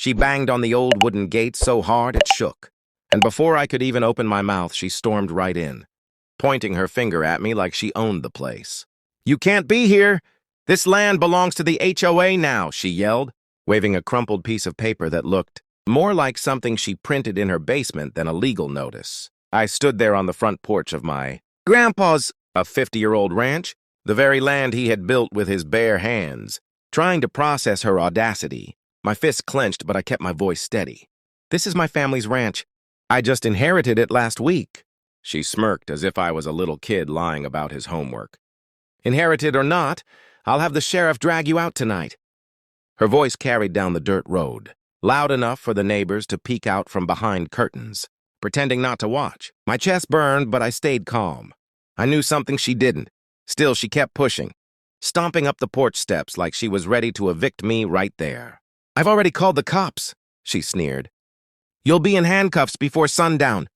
She banged on the old wooden gate so hard it shook. And before I could even open my mouth, she stormed right in, pointing her finger at me like she owned the place. "You can't be here! This land belongs to the HOA now," she yelled, waving a crumpled piece of paper that looked more like something she printed in her basement than a legal notice. I stood there on the front porch of my grandpa's, a 50-year-old ranch, the very land he had built with his bare hands, trying to process her audacity. My fists clenched, but I kept my voice steady. "This is my family's ranch. I just inherited it last week." She smirked as if I was a little kid lying about his homework. "Inherited or not, I'll have the sheriff drag you out tonight." Her voice carried down the dirt road, loud enough for the neighbors to peek out from behind curtains, pretending not to watch. My chest burned, but I stayed calm. I knew something she didn't. Still, she kept pushing, stomping up the porch steps like she was ready to evict me right there. "I've already called the cops," she sneered. "You'll be in handcuffs before sundown."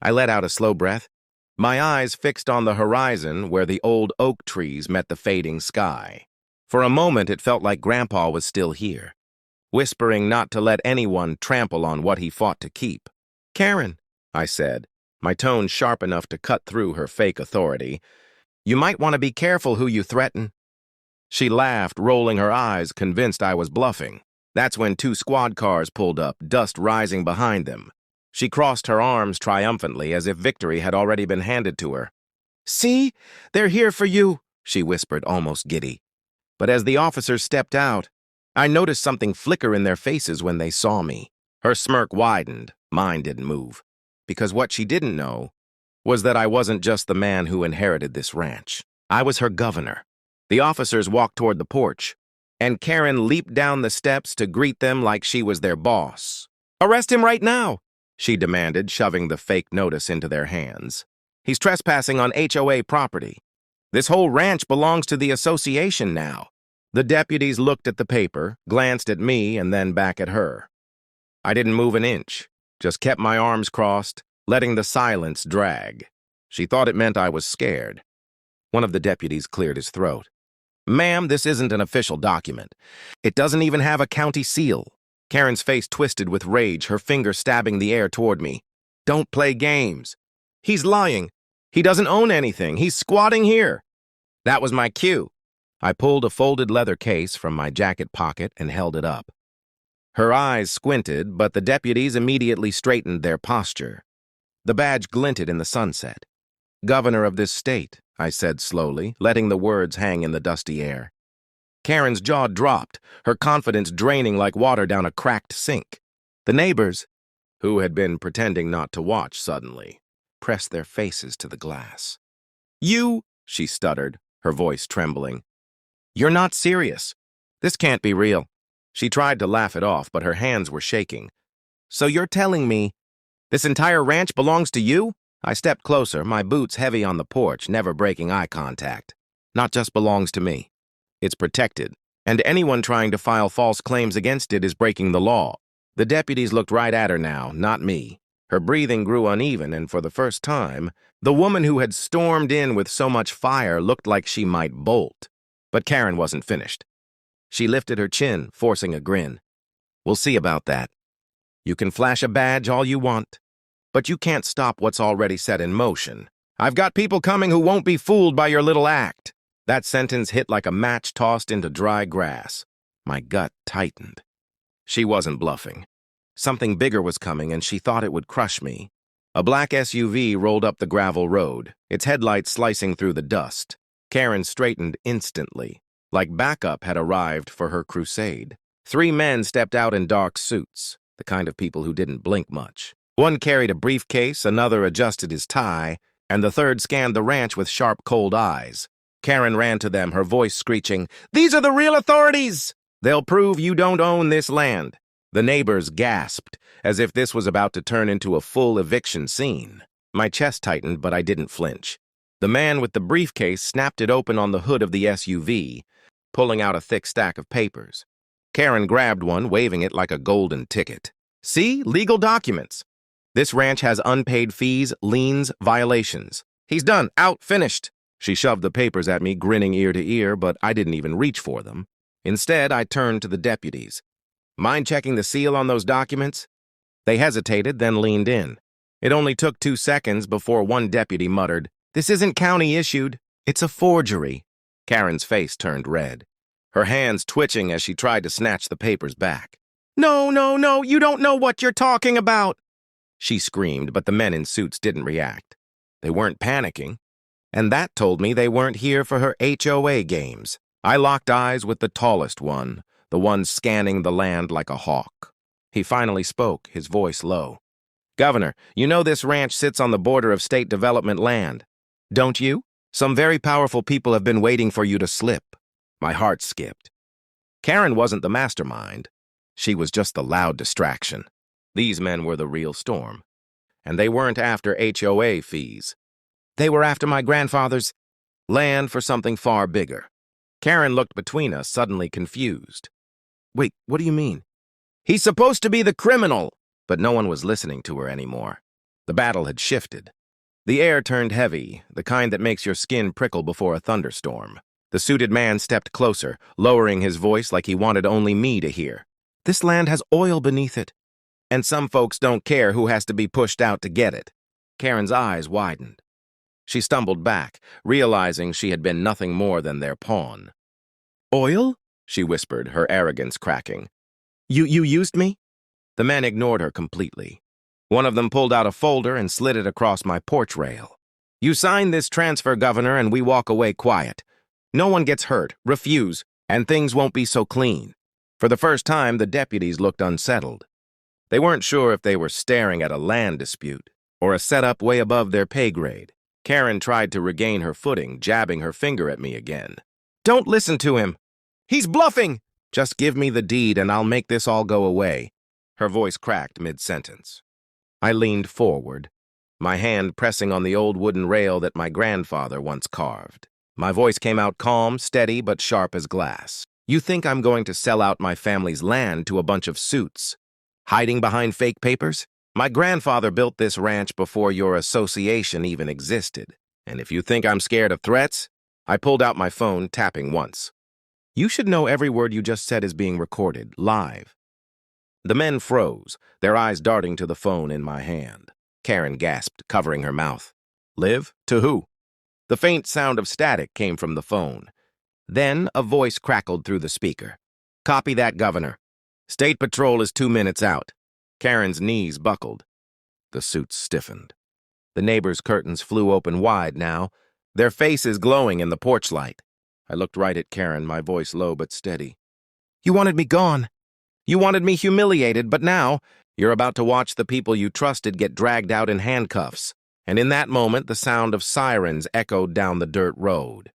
I let out a slow breath, my eyes fixed on the horizon where the old oak trees met the fading sky. For a moment, it felt like Grandpa was still here, whispering not to let anyone trample on what he fought to keep. "Karen," I said, my tone sharp enough to cut through her fake authority, "you might want to be careful who you threaten." She laughed, rolling her eyes, convinced I was bluffing. That's when 2 squad cars pulled up, dust rising behind them. She crossed her arms triumphantly as if victory had already been handed to her. "See? They're here for you," she whispered, almost giddy. But as the officers stepped out, I noticed something flicker in their faces when they saw me. Her smirk widened. Mine didn't move. Because what she didn't know was that I wasn't just the man who inherited this ranch. I was her governor. The officers walked toward the porch, and Karen leaped down the steps to greet them like she was their boss. "Arrest him right now," she demanded, shoving the fake notice into their hands. "He's trespassing on HOA property. This whole ranch belongs to the association now." The deputies looked at the paper, glanced at me, and then back at her. I didn't move an inch, just kept my arms crossed, letting the silence drag. She thought it meant I was scared. One of the deputies cleared his throat. "Ma'am, this isn't an official document. It doesn't even have a county seal." Karen's face twisted with rage, her finger stabbing the air toward me. "Don't play games. He's lying. He doesn't own anything. He's squatting here." That was my cue. I pulled a folded leather case from my jacket pocket and held it up. Her eyes squinted, but the deputies immediately straightened their posture. The badge glinted in the sunset. "Governor of this state," I said slowly, letting the words hang in the dusty air. Karen's jaw dropped, her confidence draining like water down a cracked sink. The neighbors, who had been pretending not to watch suddenly, pressed their faces to the glass. "You," she stuttered, her voice trembling. "You're not serious. This can't be real." She tried to laugh it off, but her hands were shaking. "So you're telling me this entire ranch belongs to you?" I stepped closer, my boots heavy on the porch, never breaking eye contact. "Not just belongs to me. It's protected, and anyone trying to file false claims against it is breaking the law." The deputies looked right at her now, not me. Her breathing grew uneven, and for the first time, the woman who had stormed in with so much fire looked like she might bolt. But Karen wasn't finished. She lifted her chin, forcing a grin. "We'll see about that. You can flash a badge all you want, but you can't stop what's already set in motion. I've got people coming who won't be fooled by your little act." That sentence hit like a match tossed into dry grass. My gut tightened. She wasn't bluffing. Something bigger was coming, and she thought it would crush me. A black SUV rolled up the gravel road, its headlights slicing through the dust. Karen straightened instantly, like backup had arrived for her crusade. 3 men stepped out in dark suits, the kind of people who didn't blink much. One carried a briefcase, another adjusted his tie, and the third scanned the ranch with sharp, cold eyes. Karen ran to them, her voice screeching, "These are the real authorities! They'll prove you don't own this land." The neighbors gasped, as if this was about to turn into a full eviction scene. My chest tightened, but I didn't flinch. The man with the briefcase snapped it open on the hood of the SUV, pulling out a thick stack of papers. Karen grabbed one, waving it like a golden ticket. "See? Legal documents. This ranch has unpaid fees, liens, violations. He's done. Out. Finished." She shoved the papers at me, grinning ear to ear, but I didn't even reach for them. Instead, I turned to the deputies. Mind checking the seal on those documents? They hesitated, then leaned in. It only took 2 seconds before one deputy muttered, "This isn't county-issued. It's a forgery." Karen's face turned red, her hands twitching as she tried to snatch the papers back. "No, no, no, you don't know what you're talking about!" she screamed, but the men in suits didn't react. They weren't panicking, and that told me they weren't here for her HOA games. I locked eyes with the tallest one, the one scanning the land like a hawk. He finally spoke, his voice low. "Governor, you know this ranch sits on the border of state development land. Don't you? Some very powerful people have been waiting for you to slip." My heart skipped. Karen wasn't the mastermind. She was just the loud distraction. These men were the real storm. And they weren't after HOA fees. They were after my grandfather's land for something far bigger. Karen looked between us, suddenly confused. "Wait, what do you mean?" "He's supposed to be the criminal!" But no one was listening to her anymore. The battle had shifted. The air turned heavy, the kind that makes your skin prickle before a thunderstorm. The suited man stepped closer, lowering his voice like he wanted only me to hear. "This land has oil beneath it, and some folks don't care who has to be pushed out to get it." Karen's eyes widened. She stumbled back, realizing she had been nothing more than their pawn. "Oil?" she whispered, her arrogance cracking. You used me?" The men ignored her completely. One of them pulled out a folder and slid it across my porch rail. "You sign this transfer, Governor, and we walk away quiet. No one gets hurt, refuse, and things won't be so clean." For the first time, the deputies looked unsettled. They weren't sure if they were staring at a land dispute or a setup way above their pay grade. Karen tried to regain her footing, jabbing her finger at me again. "Don't listen to him. He's bluffing! Just give me the deed and I'll make this all go away." Her voice cracked mid-sentence. I leaned forward, my hand pressing on the old wooden rail that my grandfather once carved. My voice came out calm, steady, but sharp as glass. "You think I'm going to sell out my family's land to a bunch of suits, hiding behind fake papers? My grandfather built this ranch before your association even existed. And if you think I'm scared of threats," I pulled out my phone, tapping once. "You should know every word you just said is being recorded, live." The men froze, their eyes darting to the phone in my hand. Karen gasped, covering her mouth. "Live? To who?" The faint sound of static came from the phone. Then a voice crackled through the speaker. "Copy that, Governor. State Patrol is 2 minutes out." Karen's knees buckled. The suits stiffened. The neighbors' curtains flew open wide now, their faces glowing in the porch light. I looked right at Karen, my voice low but steady. "You wanted me gone. You wanted me humiliated, but now you're about to watch the people you trusted get dragged out in handcuffs." And in that moment, the sound of sirens echoed down the dirt road.